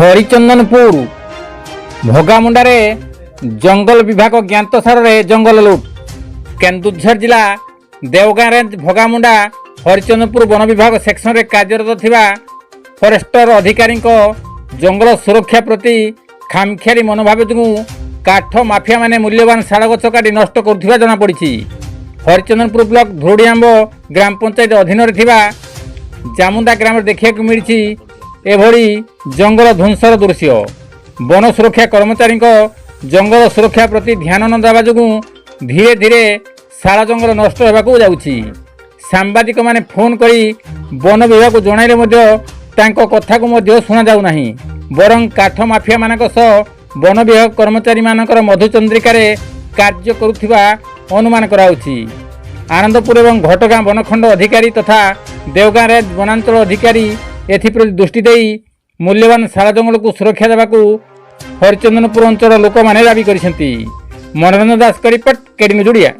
हरिचंदनपुर भोगामुंडारे जंगल विभाग ज्ञातसार जंगल लुट। केन्दुझर जिला देवगाँ रेंज भोगामुंडा हरिचंदनपुर वन विभाग सेक्शन रे कार्यरत थिबा फरेस्टर अधिकारी जंगल सुरक्षा प्रति खामखियाली मनोभाव जो काठ माफिया माने मूल्यवान शाल गछ काटी नष्ट करुवा जमापड़ी। हरिचंदनपुर ब्लॉक धुड़ियांब ग्राम पंचायत अधीन जामुंडा ग्राम देखा मिली एभली जंगल ध्वंसर दृश्य। वन सुरक्षा कर्मचारी जंगल सुरक्षा प्रति ध्यान न देवा जो धीरे धीरे शाल जंगल नष्ट होगा जाउछि। सांबादिक माने फोन करी वन विभाग जणाइले कथा को शुणा जाऊ नाही, बरं काठ माफिया मानक सह वन विभाग कर्मचारी मानकर मधुचंद्रिकार कार्य करुथिबा अनुमान कराउछि। आनंदपुर एवं घटगाँ वनखंड अधिकारी तथा देवगाँ रेंज वनांचल अधिकारी एथिप्रति दृष्टि देई मूल्यवान शाल जंगल को सुरक्षा देवाकू हरिचंदनपुर अंचल लोक माने दाबी करिसेंती। मनोरंजन दास का रिपोर्ट, केडी न्यूज ओडिया।